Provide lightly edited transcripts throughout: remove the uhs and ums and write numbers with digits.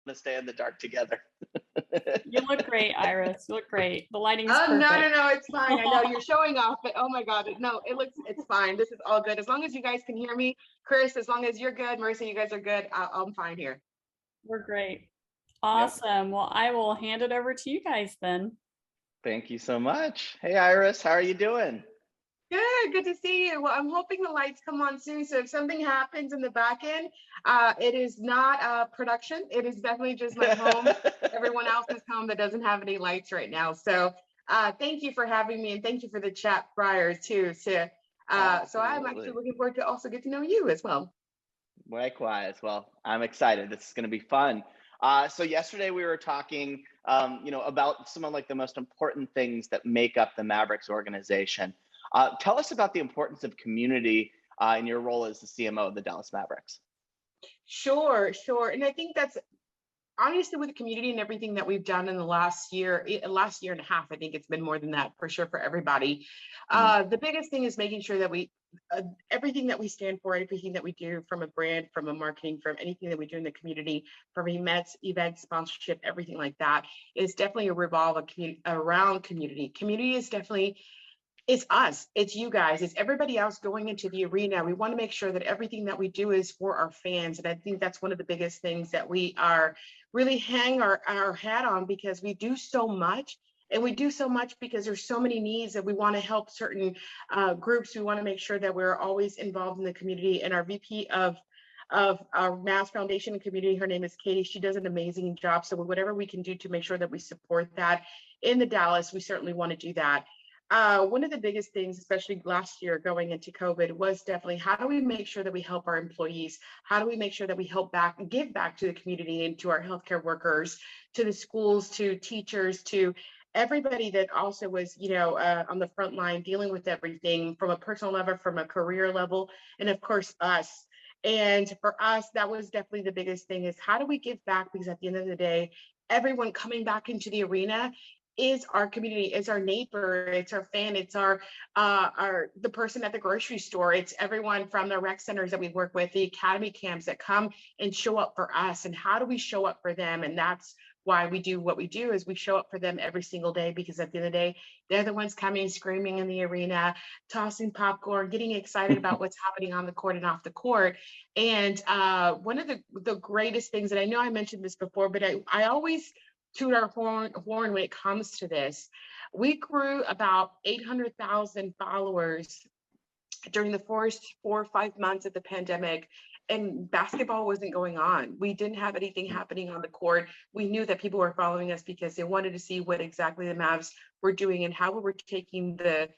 to stay in the dark together. You look great, Iris. You look great. The lighting's Oh, perfect. no, it's fine. I know you're showing off, but oh my God, no, it's fine. This is all good. As long as you guys can hear me, Chris, as long as you're good, Marissa, you guys are good, I'm fine here. We're great. Awesome. Yep. Well, I will hand it over to you guys then. Thank you so much. Hey, Iris, how are you doing? Good to see you. Well, I'm hoping the lights come on soon. So if something happens in the back end, it is not production. It is definitely just my home. Everyone else's home that doesn't have any lights right now. So thank you for having me, and thank you for the chat prior too. So I'm actually looking forward to also get to know you as well. Likewise. Well, I'm excited. This is going to be fun. So yesterday we were talking, about some of like the most important things that make up the Mavericks organization. Tell us about the importance of community in your role as the CMO of the Dallas Mavericks. Sure. And I think that's honestly with the community and everything that we've done in the last year and a half. I think it's been more than that for sure for everybody. The biggest thing is making sure that we, everything that we stand for, everything that we do from a brand, from a marketing, from anything that we do in the community, from events, sponsorship, everything like that is definitely a revolve around community. Community is definitely, it's us, it's you guys, it's everybody else going into the arena. We want to make sure that everything that we do is for our fans. And I think that's one of the biggest things that we are really hang our hat on, because we do so much. And we do so much because there's so many needs that we want to help certain groups. We want to make sure that we're always involved in the community. And our VP of our Mass Foundation and community, her name is Katie. She does an amazing job. So whatever we can do to make sure that we support that in the Dallas, we certainly want to do that. One of the biggest things, especially last year going into COVID, was definitely how do we make sure that we help our employees? How do we make sure that we help back and give back to the community and to our healthcare workers, to the schools, to teachers, to everybody that also was, on the front line dealing with everything from a personal level, from a career level, and of course us. And for us, that was definitely the biggest thing, is how do we give back? Because at the end of the day, everyone coming back into the arena is our community, is our neighbor, it's our fan, it's our the person at the grocery store, it's everyone from the rec centers that we work with, the academy camps that come and show up for us. And how do we show up for them? And that's why we do what we do, is we show up for them every single day, because at the end of the day, they're the ones coming, screaming in the arena, tossing popcorn, getting excited about what's happening on the court and off the court. And one of the greatest things, and I know I mentioned this before, but I always toot our horn when it comes to this. We grew about 800,000 followers during the first 4 or 5 months of the pandemic, and basketball wasn't going on. We didn't have anything happening on the court. We knew that people were following us because they wanted to see what exactly the Mavs were doing and how we were taking the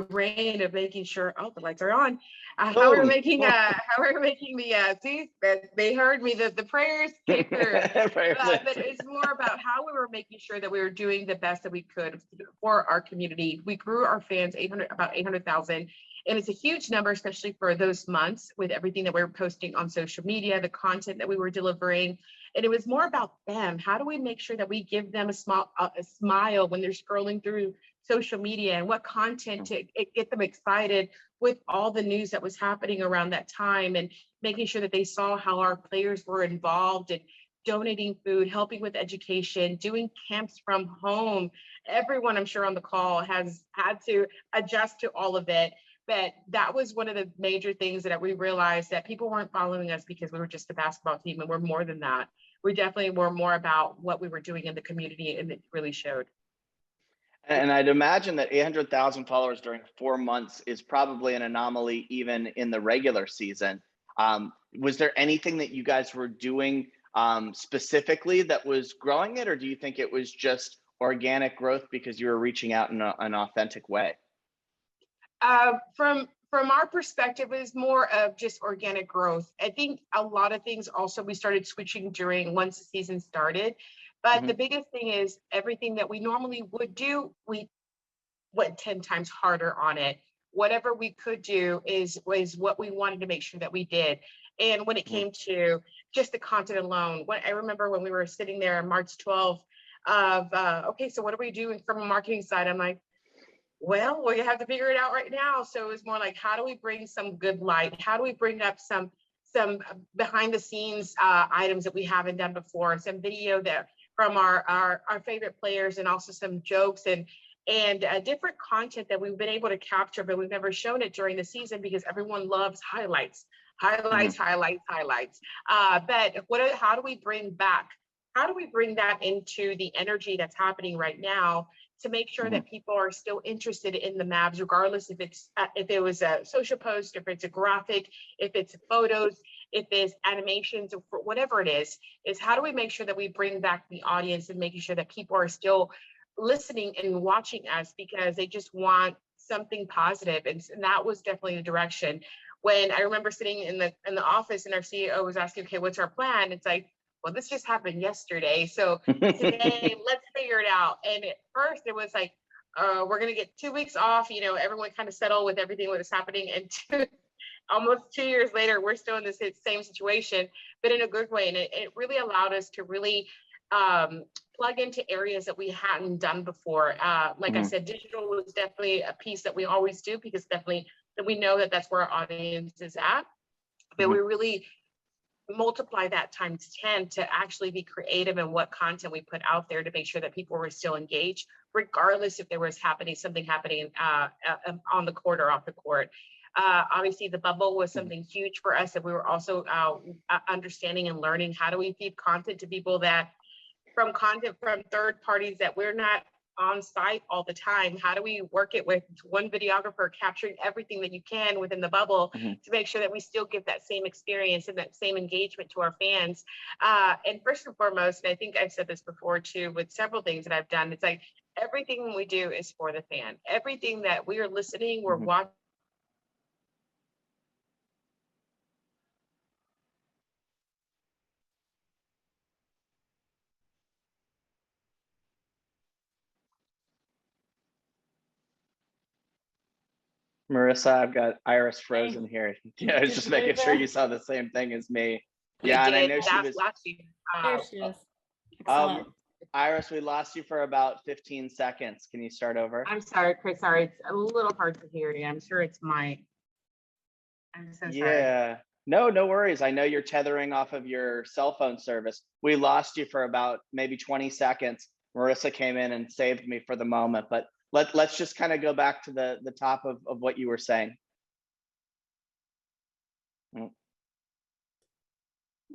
reign of making sure, the lights are on. How we're making the see, they heard me, the prayers came through. But it's more about how we were making sure that we were doing the best that we could for our community. We grew our fans about 800,000, and it's a huge number, especially for those months with everything that we were posting on social media, the content that we were delivering. And it was more about them. How do we make sure that we give them a smile when they're scrolling through social media, and what content to get them excited with all the news that was happening around that time, and making sure that they saw how our players were involved and donating food, helping with education, doing camps from home. Everyone, I'm sure on the call, has had to adjust to all of it. But that was one of the major things that we realized, that people weren't following us because we were just a basketball team, and we're more than that. We definitely were more about what we were doing in the community, and it really showed. And I'd imagine that 800,000 followers during 4 months is probably an anomaly even in the regular season. Was there anything that you guys were doing specifically that was growing it, or do you think it was just organic growth because you were reaching out in an authentic way? From our perspective, it was more of just organic growth. I think a lot of things also we started switching once the season started. But the biggest thing is everything that we normally would do, we went 10 times harder on it. Whatever we could do was what we wanted to make sure that we did. And when it came to just the content alone, I remember when we were sitting there on March 12th okay, so what are we doing from a marketing side? I'm like, well, we have to figure it out right now. So it was more like, how do we bring some good light? How do we bring up some some behind the scenes items that we haven't done before, some video that from our favorite players, and also some jokes and different content that we've been able to capture, but we've never shown it during the season because everyone loves highlights. But how do we bring that into the energy that's happening right now to make sure that people are still interested in the Mavs, regardless if it was a social post, if it's a graphic, if it's photos, if it's animations, or whatever it is how do we make sure that we bring back the audience and making sure that people are still listening and watching us because they just want something positive. And that was definitely the direction. When I remember sitting in the office and our CEO was asking, okay, what's our plan? It's like, well, this just happened yesterday. So today, let's figure it out. And at first it was like, we're going to get 2 weeks off. Everyone kind of settled with everything that was happening. And almost 2 years later, we're still in this same situation, but in a good way. And it really allowed us to really plug into areas that we hadn't done before. Like I said, digital was definitely a piece that we always do because definitely that we know that that's where our audience is at. But we really multiply that times 10 to actually be creative in what content we put out there to make sure that people were still engaged, regardless if there was something happening on the court or off the court. Obviously, the bubble was something huge for us that we were also understanding and learning. How do we feed content to people from third parties that we're not on site all the time? How do we work it with one videographer capturing everything that you can within the bubble to make sure that we still give that same experience and that same engagement to our fans? And first and foremost, and I think I've said this before too, with several things that I've done, it's like everything we do is for the fan. Everything that we are listening, we're watching. Marissa, I've got Iris frozen here. Yeah, I was just making sure you saw the same thing as me. Yeah, and I know she was. There she is. Excellent. Iris, we lost you for about 15 seconds. Can you start over? I'm sorry, Chris. Sorry, it's a little hard to hear you. I'm sure it's I'm so sorry. Yeah. No worries. I know you're tethering off of your cell phone service. We lost you for about maybe 20 seconds. Marissa came in and saved me for the moment, but let's just kind of go back to the top of what you were saying.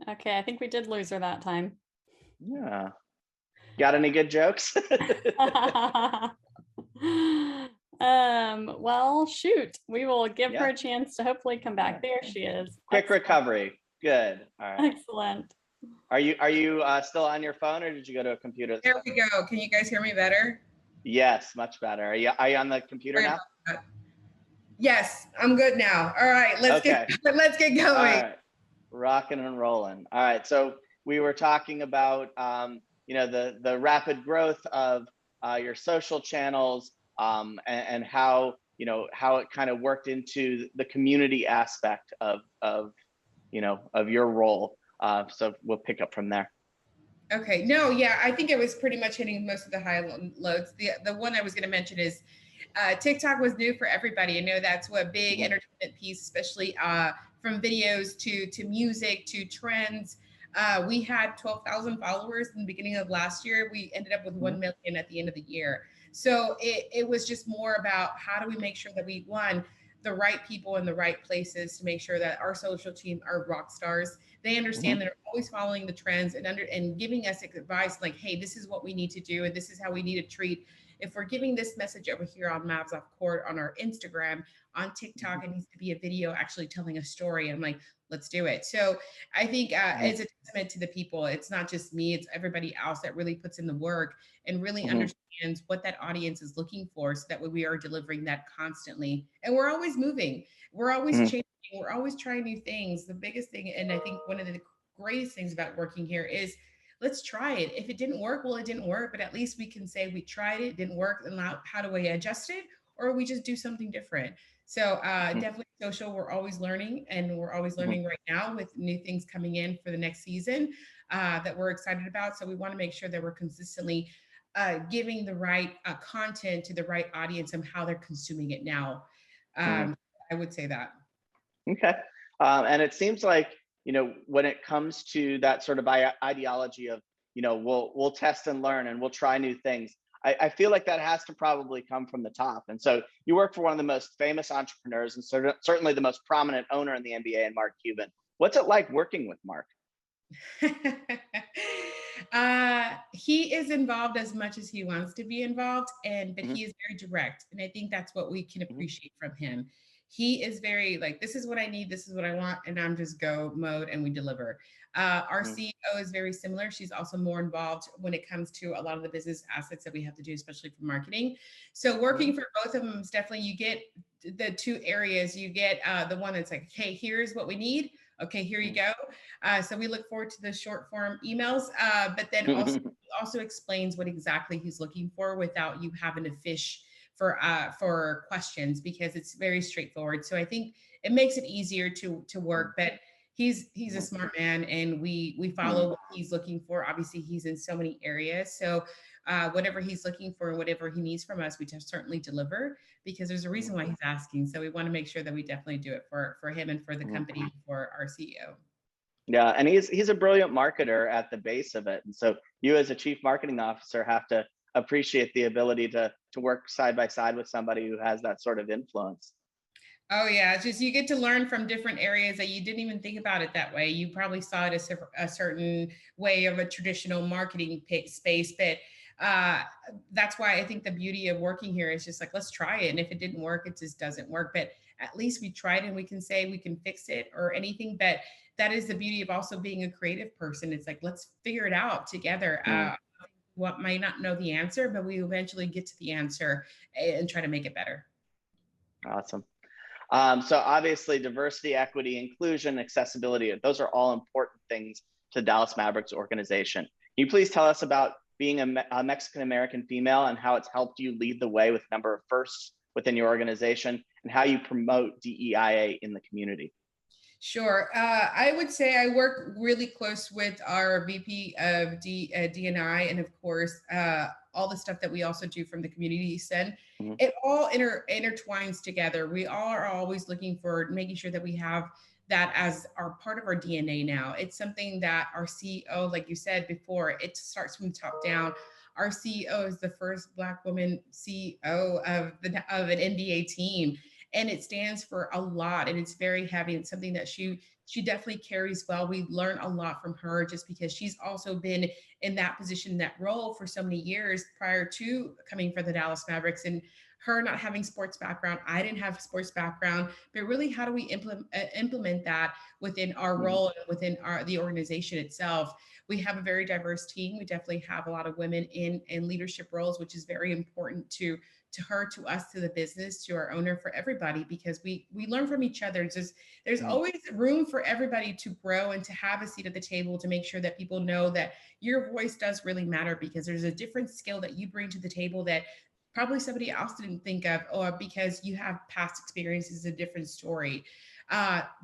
Okay, I think we did lose her that time. Yeah. Got any good jokes? Well, shoot. We will give her a chance to hopefully come back. There she is. Quick recovery. Good. All right. Excellent. Are you still on your phone, or did you go to a computer? There we go. Can you guys hear me better? Yes, much better. Are you on the computer now? Yes, I'm good now. All right, let's get going. All right. Rocking and rolling. All right. So we were talking about the rapid growth of your social channels and how it kind of worked into the community aspect of your role. So we'll pick up from there. Okay. No, yeah, I think it was pretty much hitting most of the high loads. The one I was going to mention is TikTok was new for everybody. I know that's what big entertainment piece, especially from videos to music to trends. We had 12,000 followers in the beginning of last year. We ended up with 1 million at the end of the year. So it was just more about how do we make sure that we the right people in the right places to make sure that our social team are rock stars. They understand they're always following the trends and giving us advice like, hey, this is what we need to do and this is how we need to treat. If we're giving this message over here on Mavs Off Court, on our Instagram, on TikTok, it needs to be a video actually telling a story. I'm like, let's do it. So I think it's a testament to the people. It's not just me, it's everybody else that really puts in the work and really understands what that audience is looking for so that way we are delivering that constantly. And we're always moving. We're always changing. We're always trying new things. The biggest thing, and I think one of the greatest things about working here is let's try it. If it didn't work, well, it didn't work, but at least we can say we tried it, didn't work, and now how do we adjust it? Or we just do something different. So definitely social, we're always learning, and we're always learning right now with new things coming in for the next season that we're excited about. So we want to make sure that we're consistently giving the right content to the right audience and how they're consuming it now. I would say that. Okay. And it seems like when it comes to that sort of ideology of, we'll test and learn and we'll try new things. I feel like that has to probably come from the top. And so you work for one of the most famous entrepreneurs and certainly the most prominent owner in the NBA, and Mark Cuban. What's it like working with Mark? He is involved as much as he wants to be involved, but Mhm. he is very direct. And I think that's what we can Mhm. appreciate from him. He is very like, this is what I need, this is what I want, and I'm just go mode and we deliver. Our Mhm. CEO is very similar. She's also more involved when it comes to a lot of the business assets that we have to do, especially for marketing. So working for both of them is definitely, you get the two areas. You get the one that's like, hey, here's what we need. Okay, here you go. So we look forward to the short form emails, but then also explains what exactly he's looking for without you having to fish for questions, because it's very straightforward. So I think it makes it easier to work. But he's a smart man, and we follow what he's looking for. Obviously, he's in so many areas, so whatever he's looking for, whatever he needs from us, we just certainly deliver, because there's a reason why he's asking. So we want to make sure that we definitely do it for him and for the company, for our CEO. Yeah, and he's a brilliant marketer at the base of it. And so you as a chief marketing officer have to appreciate the ability to work side by side with somebody who has that sort of influence. Oh yeah, it's just you get to learn from different areas that you didn't even think about it that way. You probably saw it as a certain way of a traditional marketing space, but that's why I think the beauty of working here is just like, let's try it, and if it didn't work, it just doesn't work. But at least we tried, and we can say we can fix it or anything. But that is the beauty of also being a creative person. It's like, let's figure it out together. What might not know the answer, but we eventually get to the answer and try to make it better. Awesome. So obviously diversity, equity, inclusion, accessibility, those are all important things to Dallas Mavericks organization. Can you please tell us about being a Mexican-American female and how it's helped you lead the way with a number of firsts within your organization, and how you promote DEIA in the community? Sure. I would say I work really close with our VP of D&I, and of course, all the stuff that we also do from the community send. It all intertwines together. We all are always looking for making sure that we have that as our part of our DNA now. It's something that our CEO, like you said before, it starts from the top down. Our CEO is the first Black woman CEO of an NBA team, and it stands for a lot, and it's very heavy. It's something that she definitely carries well. We learn a lot from her, just because she's also been in that position, that role for so many years prior to coming for the Dallas Mavericks. And her not having sports background, I didn't have sports background, but really, how do we implement that within our role and within the organization itself? We have a very diverse team. We definitely have a lot of women in leadership roles, which is very important to her, to us, to the business, to our owner, for everybody, because we learn from each other. There's always room for everybody to grow and to have a seat at the table, to make sure that people know that your voice does really matter, because there's a different skill that you bring to the table that probably somebody else didn't think of, or because you have past experiences, a different story.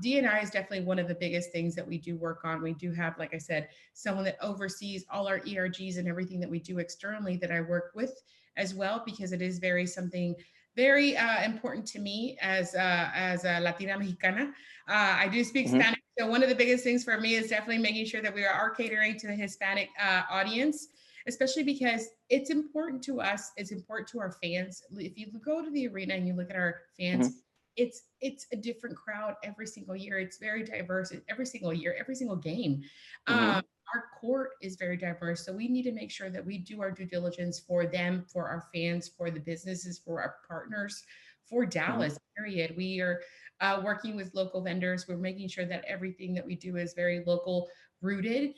D&I is definitely one of the biggest things that we do work on. We do have, like I said, someone that oversees all our ERGs and everything that we do externally, that I work with as well, because it is something very important to me as a Latina Mexicana. I do speak Spanish, so one of the biggest things for me is definitely making sure that we are catering to the Hispanic audience, especially because it's important to us. It's important to our fans. If you go to the arena and you look at our fans, it's a different crowd every single year. It's very diverse every single year, every single game. Our court is very diverse, so we need to make sure that we do our due diligence for them, for our fans, for the businesses, for our partners, for Dallas, period. We are working with local vendors. We're making sure that everything that we do is very local rooted.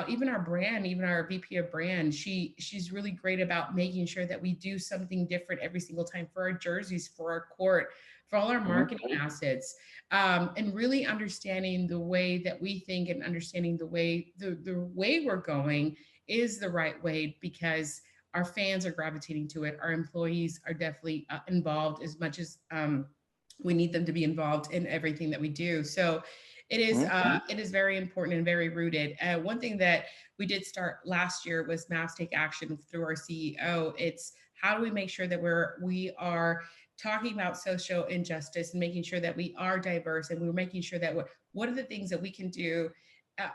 Even our brand, even our VP of brand, she's really great about making sure that we do something different every single time, for our jerseys, for our court, for all our marketing assets, and really understanding the way that we think, and understanding the way we're going is the right way, because our fans are gravitating to it. Our employees are definitely involved as much as we need them to be involved in everything that we do. So it is very important and very rooted. One thing that we did start last year was Mavs Take Action through our CEO. It's how do we make sure that we are talking about social injustice and making sure that we are diverse, and we're making sure that what are the things that we can do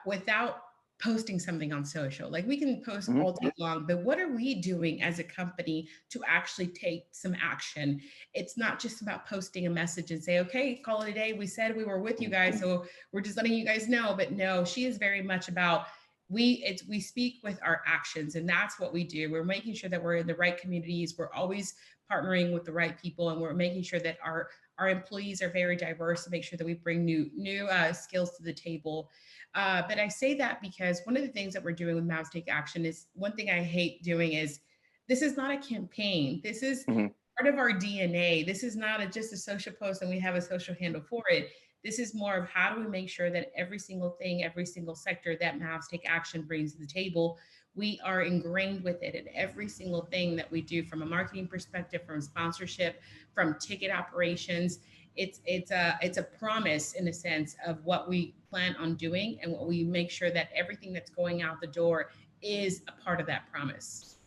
without posting something on social. Like we can post all day long, but what are we doing as a company to actually take some action? It's not just about posting a message and say, okay, call it a day. We said we were with you guys, so we're just letting you guys know. But no, she is very much about we speak with our actions, and that's what we do. We're making sure that we're in the right communities. We're always partnering with the right people, and we're making sure that our employees are very diverse to make sure that we bring new skills to the table. But I say that because one of the things that we're doing with Mavs Take Action is, one thing I hate doing is, this is not a campaign. This is part of our DNA. This is not just a social post and we have a social handle for it. This is more of how do we make sure that every single thing, every single sector that Mavs Take Action brings to the table, we are ingrained with it in every single thing that we do, from a marketing perspective, from sponsorship, from ticket operations. It's a promise, in a sense, of what we plan on doing, and what we make sure that everything that's going out the door is a part of that promise.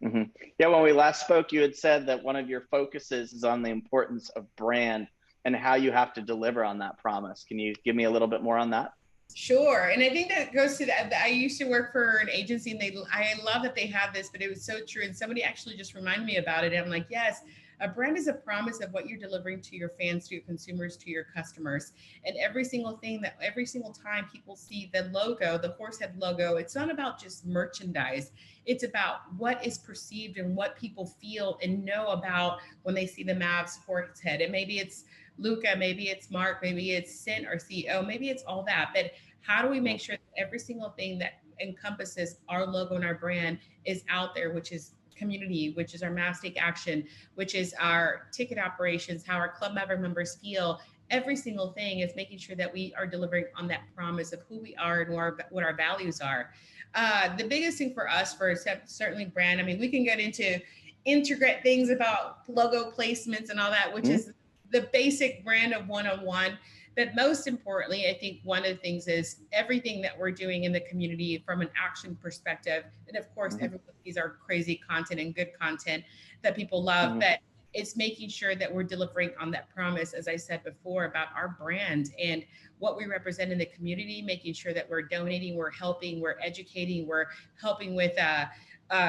Yeah, when we last spoke, you had said that one of your focuses is on the importance of brand and how you have to deliver on that promise. Can you give me a little bit more on that? Sure. And I think that goes to that. I used to work for an agency, and I love that they have this, but it was so true. And somebody actually just reminded me about it. And I'm like, yes, a brand is a promise of what you're delivering to your fans, to your consumers, to your customers. And every single time people see the logo, the Horsehead logo, it's not about just merchandise. It's about what is perceived and what people feel and know about when they see the Mavs Horsehead. And maybe it's Luca, maybe it's Mark, maybe it's Sint, our CEO, maybe it's all that. But how do we make sure that every single thing that encompasses our logo and our brand is out there, which is community, which is our Mavs Take Action, which is our ticket operations, how our Club Maverick members feel. Every single thing is making sure that we are delivering on that promise of who we are and what our values are. The biggest thing for us, for certainly brand, I mean, we can get into intricate things about logo placements and all that, which is the basic brand of one-on-one. But most importantly, I think one of the things is everything that we're doing in the community from an action perspective. And of course, everyone sees our crazy content and good content that people love, but it's making sure that we're delivering on that promise, as I said before, about our brand and what we represent in the community, making sure that we're donating, we're helping, we're educating, we're helping with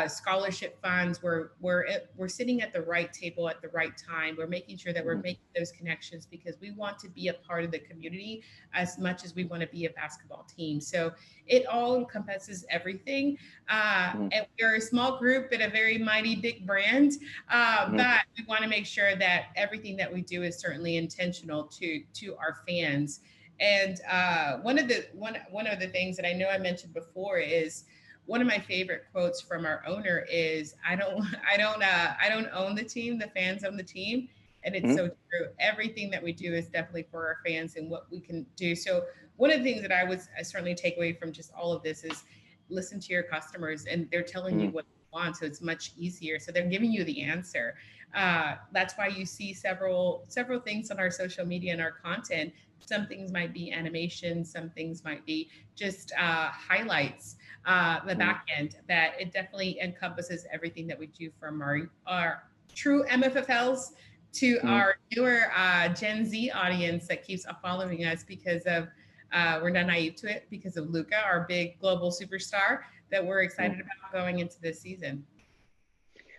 scholarship funds. We're sitting at the right table at the right time. We're making sure that we're making those connections, because we want to be a part of the community as much as we want to be a basketball team. So it all encompasses everything. And we're a small group but a very mighty big brand. But we want to make sure that everything that we do is certainly intentional to our fans. And one of the things that I know I mentioned before is, one of my favorite quotes from our owner is, I don't own the team, the fans own the team. And it's so true. Everything that we do is definitely for our fans and what we can do. So one of the things that I certainly take away from just all of this is, listen to your customers, and they're telling you what they want. So it's much easier. So they're giving you the answer. That's why you see several things on our social media and our content. Some things might be animation, some things might be just highlights, the back end, that it definitely encompasses everything that we do, from our true MFFLs to our newer Gen Z audience that keeps following us because of, we're not naive to it, because of Luca, our big global superstar that we're excited about going into this season.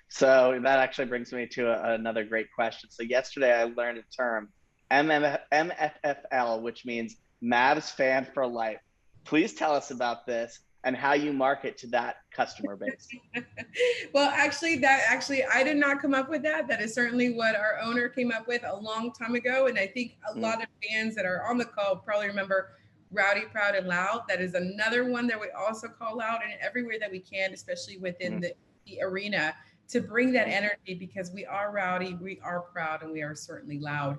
So that actually brings me to another great question. So yesterday I learned a term, MFFL, which means Mavs Fan for Life. Please tell us about this and how you market to that customer base. Well, actually, I did not come up with that. That is certainly what our owner came up with a long time ago. And I think a lot of fans that are on the call probably remember Rowdy, Proud, and Loud. That is another one that we also call out, and everywhere that we can, especially within the arena, to bring that energy, because we are rowdy, we are proud, and we are certainly loud.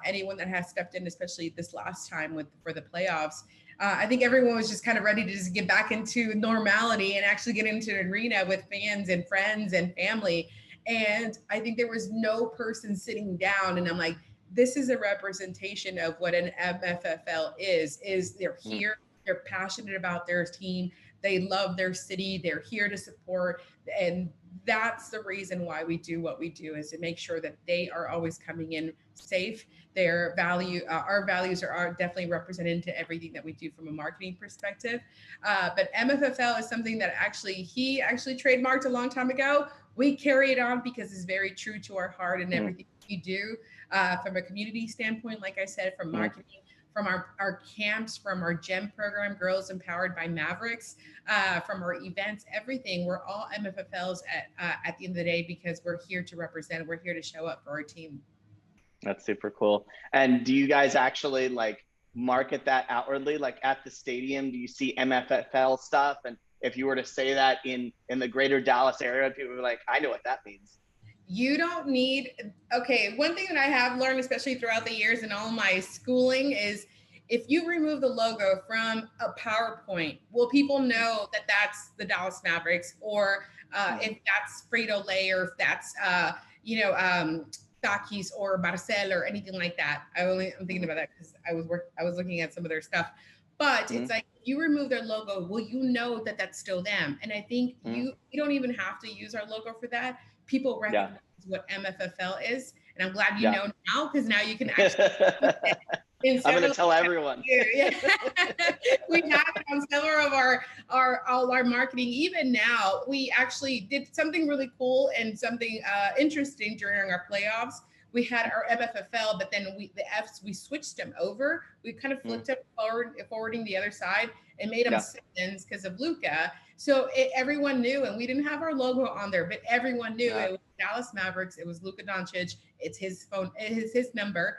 Anyone that has stepped in, especially this last time for the playoffs, I think everyone was just kind of ready to just get back into normality and actually get into an arena with fans and friends and family. And I think there was no person sitting down, and I'm like, this is a representation of what an MFFL is they're here, They're passionate about their team. They love their city. They're here to support. And that's the reason why we do what we do, is to make sure that they are always coming in safe. Their value, our values are definitely represented into everything that we do from a marketing perspective. But MFFL is something that he actually trademarked a long time ago. We carry it on because it's very true to our heart and everything we do from a community standpoint. Like I said, from marketing, from our camps, from our GEM program, Girls Empowered by Mavericks, from our events, everything. We're all MFFLs at the end of the day because we're here to represent. We're here to show up for our team. That's super cool. And do you guys actually like market that outwardly? Like at the stadium, do you see MFFL stuff? And if you were to say that in the greater Dallas area, people would be like, I know what that means. You don't need, okay, one thing that I have learned, especially throughout the years in all my schooling, is if you remove the logo from a PowerPoint, will people know that that's the Dallas Mavericks? Or if that's Frito-Lay, or if that's, Takis or Barcel or anything like that. I'm thinking about that because I was looking at some of their stuff. But it's like, if you remove their logo, will you know that that's still them? And I think you don't even have to use our logo for that. People recognize what MFFL is. And I'm glad you know now, because now you can actually I'm going to tell everyone. Yeah. We have it on several of all our marketing. Even now, we actually did something really cool and something interesting during our playoffs. We had our MFFL, but then we switched them over. We kind of flipped it forwarding the other side, and made them Simmons because of Luka. So everyone knew, and we didn't have our logo on there, but everyone knew it was Dallas Mavericks. It was Luka Doncic. It's his phone. It's his number.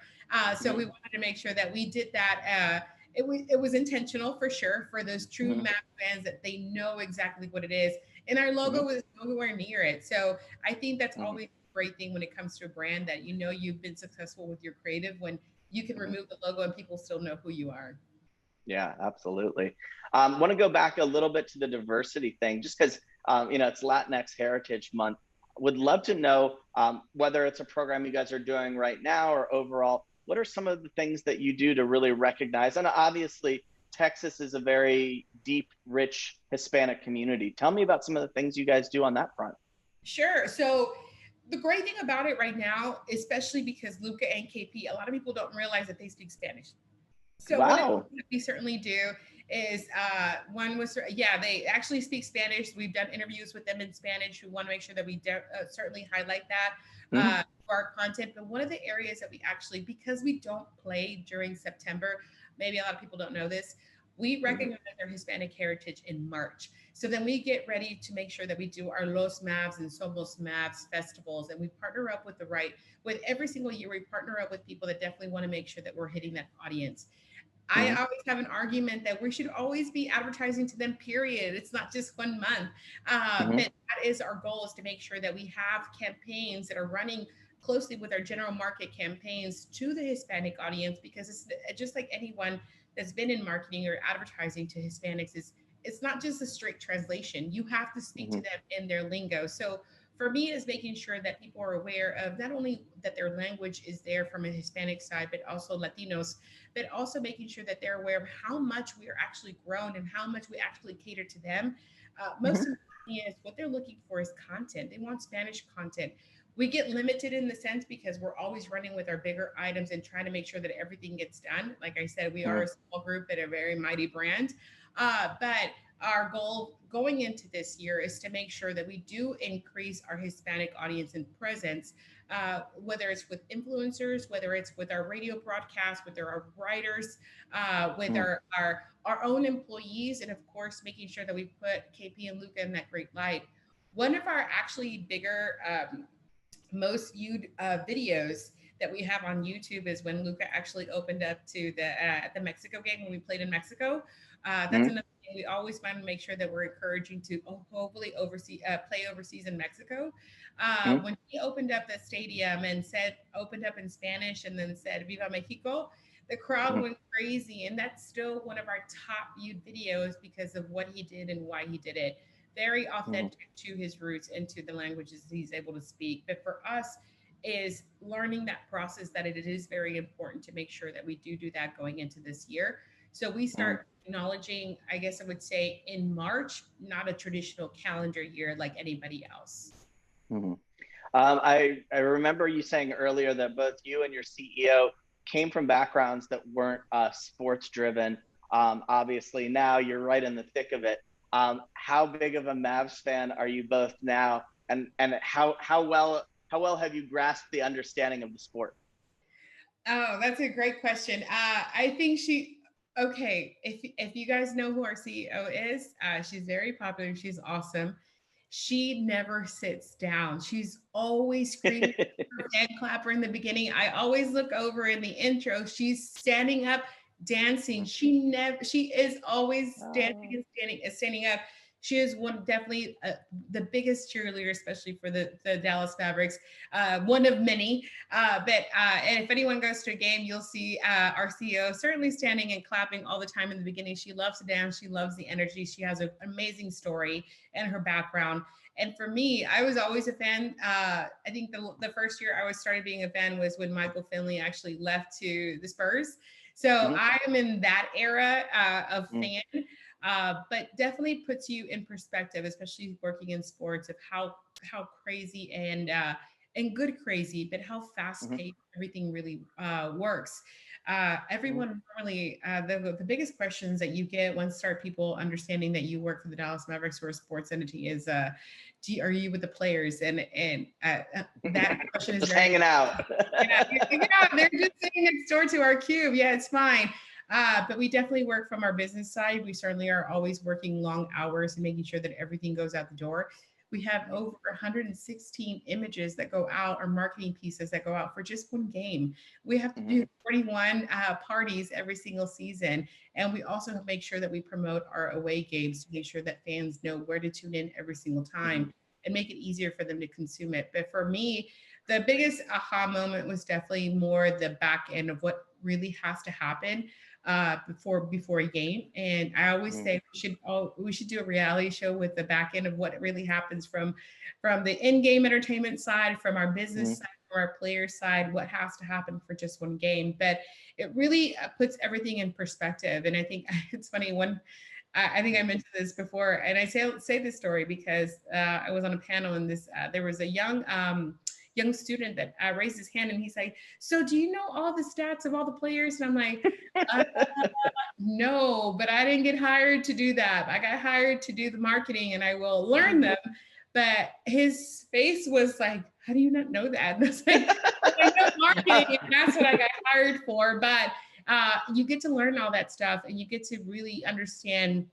So we wanted to make sure that we did that. It was intentional for sure for those true Mav fans, that they know exactly what it is. And our logo was nowhere near it. So I think that's always a great thing when it comes to a brand, that you know you've been successful with your creative when you can remove the logo and people still know who you are. Yeah, absolutely. Want to go back a little bit to the diversity thing, just because it's Latinx Heritage Month. Would love to know whether it's a program you guys are doing right now or overall. What are some of the things that you do to really recognize? And obviously, Texas is a very deep, rich Hispanic community. Tell me about some of the things you guys do on that front. Sure. So the great thing about it right now, especially because Luka and KP, a lot of people don't realize that they speak Spanish. So what we certainly do is they actually speak Spanish. We've done interviews with them in Spanish. We want to make sure that we certainly highlight that for our content. But one of the areas that we actually, because we don't play during September, maybe a lot of people don't know this, we recognize their Hispanic heritage in March. So then we get ready to make sure that we do our Los Mavs and Somos Mavs festivals, and we partner up with every single year. We partner up with people that definitely want to make sure that we're hitting that audience. I always have an argument that we should always be advertising to them, period. It's not just 1 month. But that is our goal, is to make sure that we have campaigns that are running closely with our general market campaigns to the Hispanic audience, because it's just like anyone that's been in marketing or advertising to Hispanics, it's not just a straight translation. You have to speak to them in their lingo. So for me, is making sure that people are aware of not only that their language is there from a Hispanic side, but also Latinos, but also making sure that they're aware of how much we are actually grown and how much we actually cater to them. Most importantly, is what they're looking for is content. They want Spanish content. We get limited in the sense because we're always running with our bigger items and trying to make sure that everything gets done. Like I said, we are a small group but a very mighty brand. But our goal going into this year is to make sure that we do increase our Hispanic audience and presence, whether it's with influencers, whether it's with our radio broadcast, with our writers, with our own employees, and of course, making sure that we put KP and Luka in that great light. One of our actually bigger, most viewed videos that we have on YouTube is when Luka actually opened up to the Mexico game when we played in Mexico. That's another thing we always want to make sure that we're encouraging to hopefully play overseas in Mexico. When he opened up the stadium and opened up in Spanish and then said "Viva Mexico," the crowd went crazy, and that's still one of our top viewed videos because of what he did and why he did it. Very authentic to his roots and to the languages he's able to speak. But for us, is learning that process, that it is very important to make sure that we do that going into this year. So we start acknowledging, I guess I would say, in March, not a traditional calendar year like anybody else. Mhm. I remember you saying earlier that both you and your CEO came from backgrounds that weren't sports driven. Obviously, now you're right in the thick of it. How big of a Mavs fan are you both now, and how well have you grasped the understanding of the sport? Oh, that's a great question. I think okay, if you guys know who our CEO is, she's very popular. She's awesome. She never sits down. She's always screaming and clapper in the beginning. I always look over in the intro. She's standing up, dancing. She is always dancing and standing up. She is definitely the biggest cheerleader, especially for the Dallas Mavericks. One of many. And if anyone goes to a game, you'll see our CEO certainly standing and clapping all the time in the beginning. She loves to dance. She loves the energy. She has an amazing story and her background. And for me, I was always a fan. I think the first year I was started being a fan was when Michael Finley actually left to the Spurs. So I am in that era of fan, but definitely puts you in perspective, especially working in sports, of how crazy and good crazy, but how fast paced everything really works. Everyone normally, the biggest questions that you get once start people understanding that you work for the Dallas Mavericks or a sports entity is, are you with the players? And that question is just hanging out. Yeah, hanging out. They're just sitting next door to our cube. Yeah, it's fine. But we definitely work from our business side. We certainly are always working long hours and making sure that everything goes out the door. We have over 116 images that go out, or marketing pieces that go out for just one game. We have to do 41 parties every single season. And we also make sure that we promote our away games to make sure that fans know where to tune in every single time and make it easier for them to consume it. But for me, the biggest aha moment was definitely more the back end of what really has to happen before a game. And I always say we should do a reality show with the back end of what really happens from the in-game entertainment side, from our business side, from our player side, what has to happen for just one game. But it really puts everything in perspective. And I think it's funny when I think I mentioned this before, and I say this story because I was on a panel and there was a young student that raised his hand, and he's like, "So do you know all the stats of all the players?" And I'm like, "No, but I didn't get hired to do that. I got hired to do the marketing, and I will learn them." But his face was like, "How do you not know that?" And I was like, "I know marketing, and that's what I got hired for." But you get to learn all that stuff, and you get to really understand.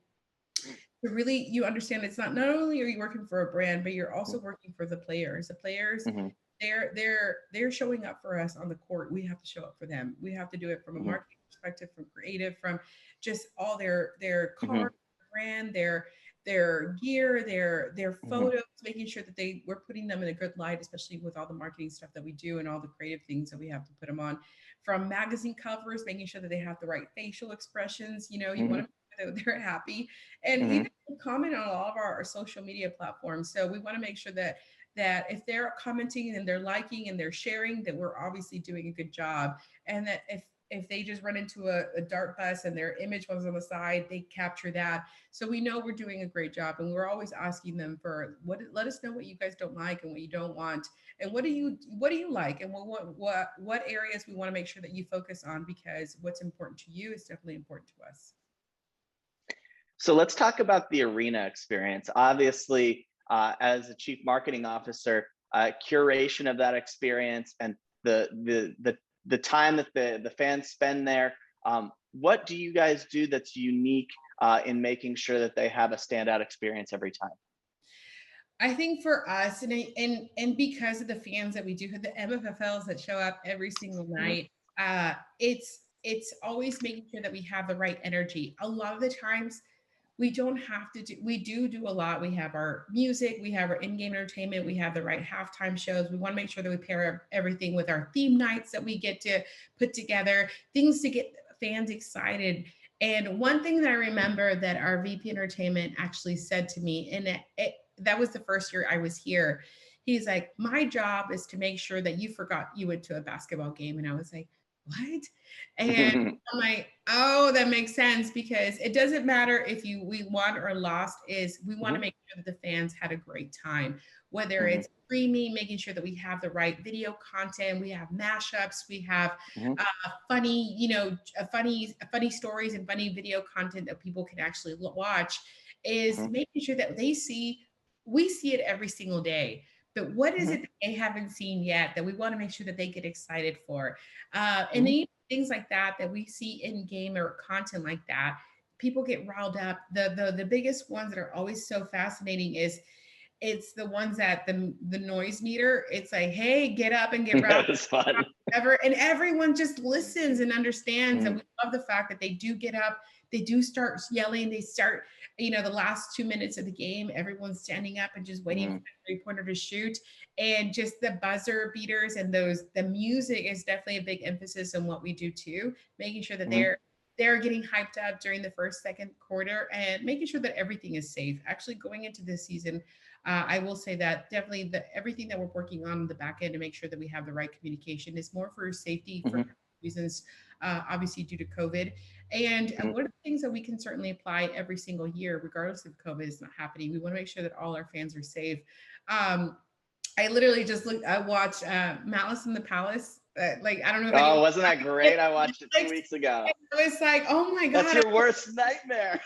You understand it's not only are you working for a brand, but you're also working for the players. The players, they're showing up for us on the court. We have to show up for them. We have to do it from a marketing perspective, from creative, from just all their card, brand, their gear, their photos, making sure that we're putting them in a good light, especially with all the marketing stuff that we do and all the creative things that we have to put them on. From magazine covers, making sure that they have the right facial expressions. You want to make sure that they're happy, and even comment on all of our social media platforms. So we want to make sure that if they're commenting and they're liking and they're sharing, that we're obviously doing a good job. And that if they just run into a dart bus and their image was on the side, they capture that. So we know we're doing a great job, and we're always asking them for let us know what you guys don't like and what you don't want, and what do you like, and what areas we want to make sure that you focus on, because what's important to you is definitely important to us. So let's talk about the arena experience. Obviously, as a chief marketing officer, curation of that experience and the time that the fans spend there. What do you guys do that's unique in making sure that they have a standout experience every time? I think for us, and because of the fans that we do have, the MFFLs that show up every single night, it's always making sure that we have the right energy. A lot of the times, we don't have to do, we do a lot. We have our music, we have our in-game entertainment, we have the right halftime shows. We want to make sure that we pair everything with our theme nights that we get to put together, things to get fans excited. And one thing that I remember that our VP Entertainment actually said to me, and that was the first year I was here. He's like, "My job is to make sure that you forgot you went to a basketball game." And I was like, what? And I'm like, oh, that makes sense, because it doesn't matter if we won or lost, is we want to make sure that the fans had a great time, whether it's streaming, making sure that we have the right video content, we have mashups, we have funny, funny stories and funny video content that people can actually watch, is making sure that we see it every single day. But what is it that they haven't seen yet that we want to make sure that they get excited for? And then things like that we see in game or content like that, people get riled up. The biggest ones that are always so fascinating is it's the ones that the noise meter. It's like, hey, get up and get riled It's fun. and everyone just listens and understands. And we love the fact that they do get up, they do start yelling, they start, the last 2 minutes of the game, everyone's standing up and just waiting for the 3-pointer to shoot. And just the buzzer beaters and the music is definitely a big emphasis on what we do too, making sure that they're getting hyped up during the first, second quarter, and making sure that everything is safe. Actually, going into this season, I will say that definitely everything that we're working on the back end to make sure that we have the right communication is more for safety, for reasons, obviously due to COVID. And one of the things that we can certainly apply every single year, regardless if COVID is not happening, we want to make sure that all our fans are safe. I literally just I watched Malice in the Palace. I don't know if Oh, wasn't that great? I watched it 2 weeks ago. I was like, oh my God. That's your worst nightmare.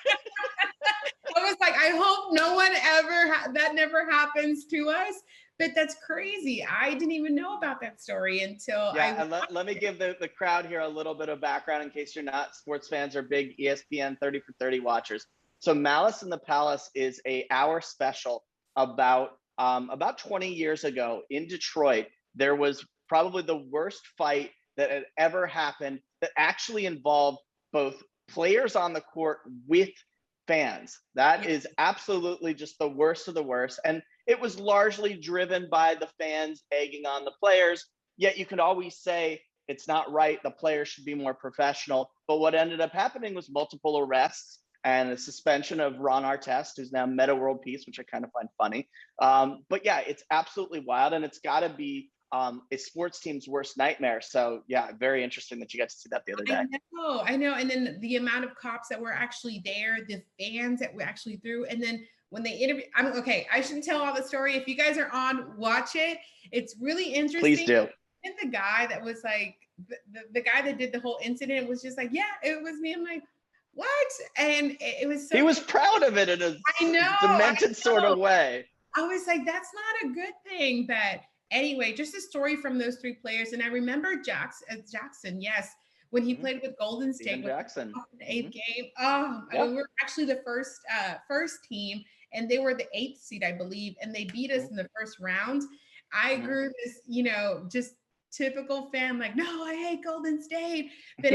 I was like, I hope no one ever, that never happens to us. But that's crazy. I didn't even know about that story until and let me give the crowd here a little bit of background in case you're not sports fans or big ESPN 30 for 30 watchers. So Malice in the Palace is a hour special about 20 years ago in Detroit. There was probably the worst fight that had ever happened that actually involved both players on the court with fans. That is absolutely just the worst of the worst. And it was largely driven by the fans egging on the players. Yet you could always say it's not right. The players should be more professional. But what ended up happening was multiple arrests and a suspension of Ron Artest, who's now Meta World Peace, which I kind of find funny. But yeah, it's absolutely wild. And it's got to be a sports team's worst nightmare. So yeah, very interesting that you got to see that the other day. I know. And then the amount of cops that were actually there, the fans that were actually through, and then when they interview, I shouldn't tell all the story. If you guys are on, watch it. It's really interesting. Please do. And the guy that was like, the guy that did the whole incident was just like, yeah, it was me. I'm like, what? And it was so he was proud of it in a demented sort of way. I was like, that's not a good thing. But anyway, just a story from those 3 players. And I remember Jackson, yes, when he played with Golden State Jackson. In the 8th game. We were actually the first team, and they were the 8th seed, I believe, and they beat us in the first round. I grew this, just typical fan, like, no, I hate Golden State. But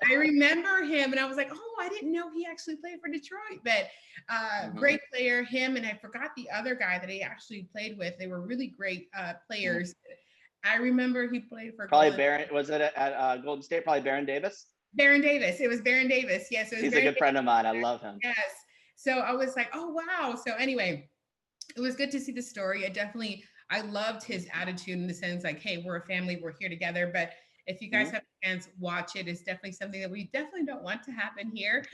I remember him, and I was like, oh, I didn't know he actually played for Detroit. But great player, him, and I forgot the other guy that he actually played with. They were really great players. I remember he played for was it at Golden State? Probably Baron Davis? Baron Davis. It was Baron Davis. Yes. He's a good friend of mine. I love him. Yes. So I was like, oh, wow. So anyway, it was good to see the story. I loved his attitude in the sense like, hey, we're a family, we're here together. But if you guys have a chance, watch it. It's definitely something that we definitely don't want to happen here.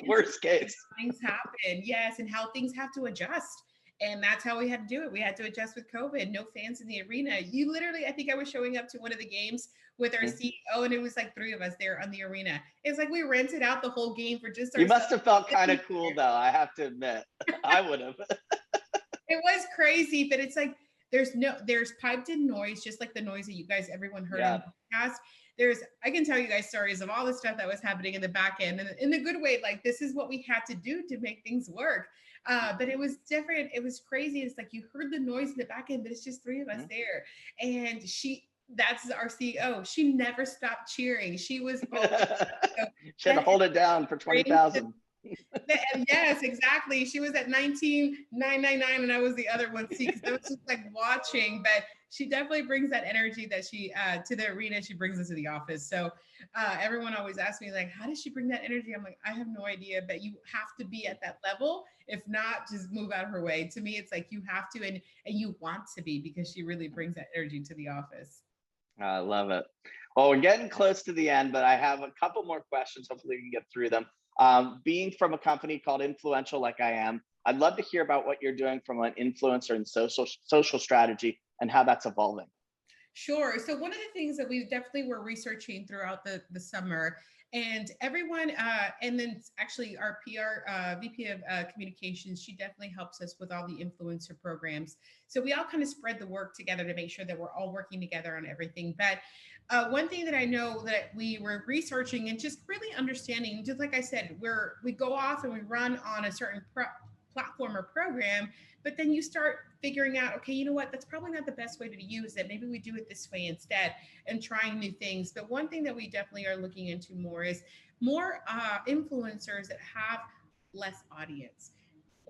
Worst case. Things happen. Yes. And how things have to adjust. And that's how we had to do it. We had to adjust with COVID, no fans in the arena. You literally, I think I was showing up to one of the games with our CEO, and it was like 3 of us there on the arena. It's like we rented out the whole game for just ourselves. You must have felt kind of cool though, I have to admit. I would have. It was crazy, but it's like there's piped in noise, just like the noise that everyone heard on the podcast. I can tell you guys stories of all the stuff that was happening in the back end, and in a good way, like this is what we had to do to make things work. But it was different. It was crazy. It's like you heard the noise in the back end, but it's just 3 of us there. And that's our CEO. She never stopped cheering. She was she had to hold it down for 20,000. Yes, exactly. She was at 19,999 and I was the other one seat because I was just like watching. But she definitely brings that energy that she to the arena. She brings it to the office. So everyone always asks me like, how does she bring that energy? I'm like, I have no idea, but you have to be at that level. If not, just move out of her way. To me, it's like you have to and you want to be, because she really brings that energy to the office. I love it. Well, we're getting close to the end, but I have a couple more questions. Hopefully we can get through them. Being from a company called Influential, like I am, I'd love to hear about what you're doing from an influencer and social strategy and how that's evolving. Sure. So one of the things that we definitely were researching throughout the summer, and everyone, and then actually our PR VP of communications, she definitely helps us with all the influencer programs. So we all kind of spread the work together to make sure that we're all working together on everything. But one thing that I know that we were researching and just really understanding, just like I said, we go off and we run on a certain platform or program, but then you start figuring out, okay, you know what, that's probably not the best way to use it. Maybe we do it this way instead, and trying new things. But one thing that we definitely are looking into more is more influencers that have less audience.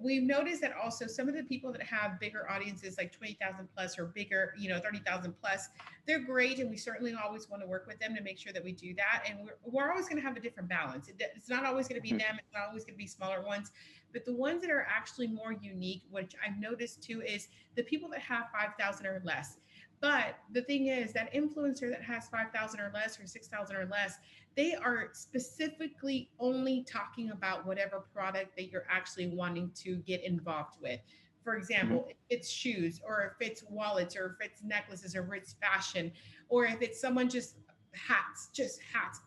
We've noticed that also some of the people that have bigger audiences, like 20,000 plus or bigger, 30,000 plus, they're great. And we certainly always want to work with them to make sure that we do that. And we're always going to have a different balance. It's not always going to be them. It's not always going to be smaller ones. But the ones that are actually more unique, which I've noticed too, is the people that have 5,000 or less. But the thing is that influencer that has 5,000 or less or 6,000 or less, they are specifically only talking about whatever product that you're actually wanting to get involved with. For example, if it's shoes, or if it's wallets, or if it's necklaces, or if it's fashion, or if it's someone just hats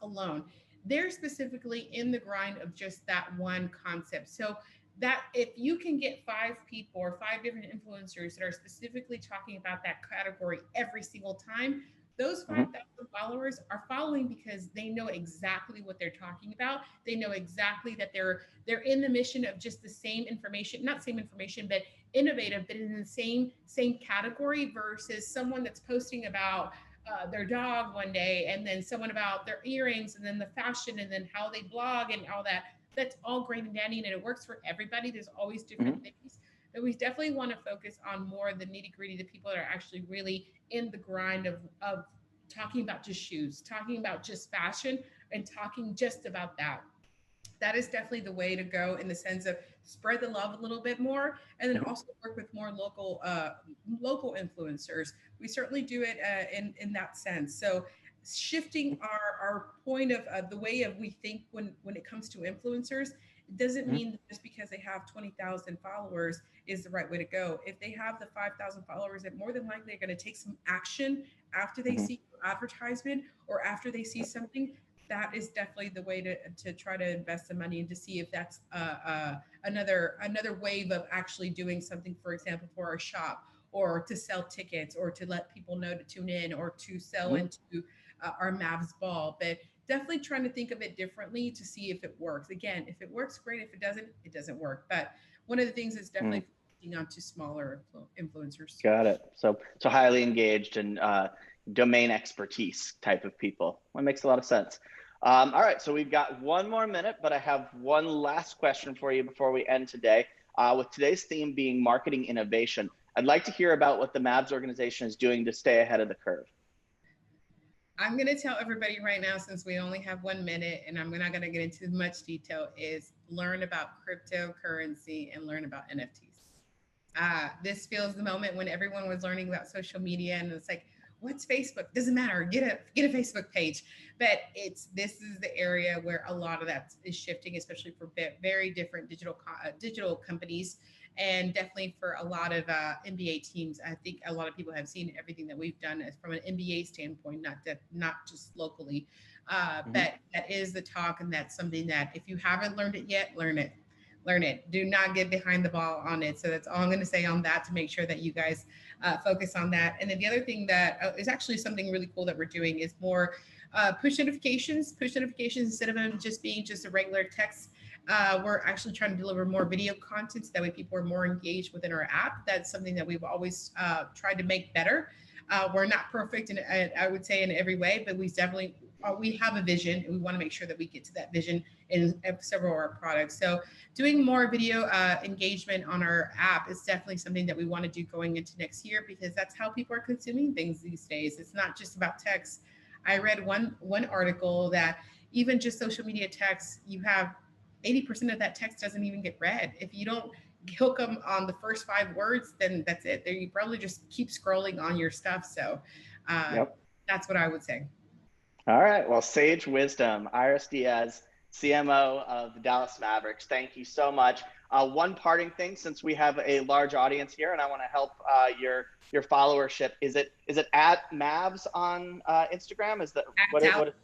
alone. They're specifically in the grind of just that one concept. So that if you can get 5 people or 5 different influencers that are specifically talking about that category every single time, those 5,000 followers are following because they know exactly what they're talking about. They know exactly that they're in the mission of just the same information, not same information, but innovative, but in the same category, versus someone that's posting about their dog one day, and then someone about their earrings, and then the fashion, and then how they blog and all that. That's all great and dandy, and it works for everybody. There's always different things, but we definitely want to focus on more of the nitty gritty, the people that are actually really in the grind of talking about just shoes, talking about just fashion, and talking just about that. That is definitely the way to go, in the sense of spread the love a little bit more, and then also work with more local influencers. We certainly do it in that sense. So shifting our point of the way of we think when it comes to influencers, it doesn't mean that just because they have 20,000 followers is the right way to go. If they have the 5,000 followers, that more than likely are going to take some action after they see advertisement or after they see something. That is definitely the way to try to invest the money, and to see if that's another wave of actually doing something, for example, for our shop, or to sell tickets, or to let people know to tune in, or to sell into our Mavs ball. But definitely trying to think of it differently to see if it works. Again, if it works, great. If it doesn't work. But one of the things is definitely focusing on to smaller influencers. Got it. So highly engaged and domain expertise type of people. That makes a lot of sense. All right, so we've got 1 more minute, but I have one last question for you before we end today. With today's theme being marketing innovation, I'd like to hear about what the Mavs organization is doing to stay ahead of the curve. I'm going to tell everybody right now, since we only have 1 minute, and I'm not going to get into much detail, is learn about cryptocurrency and learn about NFTs. This feels the moment when everyone was learning about social media, and it's like, what's Facebook? Doesn't matter. Get a Facebook page. But this is the area where a lot of that is shifting, especially for very different digital companies, and definitely for a lot of NBA teams. I think a lot of people have seen everything that we've done from an NBA standpoint, not just locally. But that is the talk, and that's something that if you haven't learned it yet, learn it. Do not get behind the ball on it. So that's all I'm going to say on that, to make sure that you guys focus on that. And then the other thing that is actually something really cool that we're doing is more push notifications instead of them just being just a regular text. We're actually trying to deliver more video content, so that way people are more engaged within our app. That's something that we've always tried to make better. We're not perfect, I would say, in every way, but we definitely we have a vision, and we want to make sure that we get to that vision in several of our products. So doing more video engagement on our app is definitely something that we want to do going into next year, because that's how people are consuming things these days. It's not just about text. I read one article that even just social media text, you have 80% of that text doesn't even get read. If you don't hook them on the first 5 words, then that's it. You probably just keep scrolling on your stuff. So that's what I would say. All right. Well, sage wisdom. Iris Diaz, CMO of the Dallas Mavericks. Thank you so much. One parting thing, since we have a large audience here, and I want to help your followership. Is it at Mavs on Instagram? Is that At what?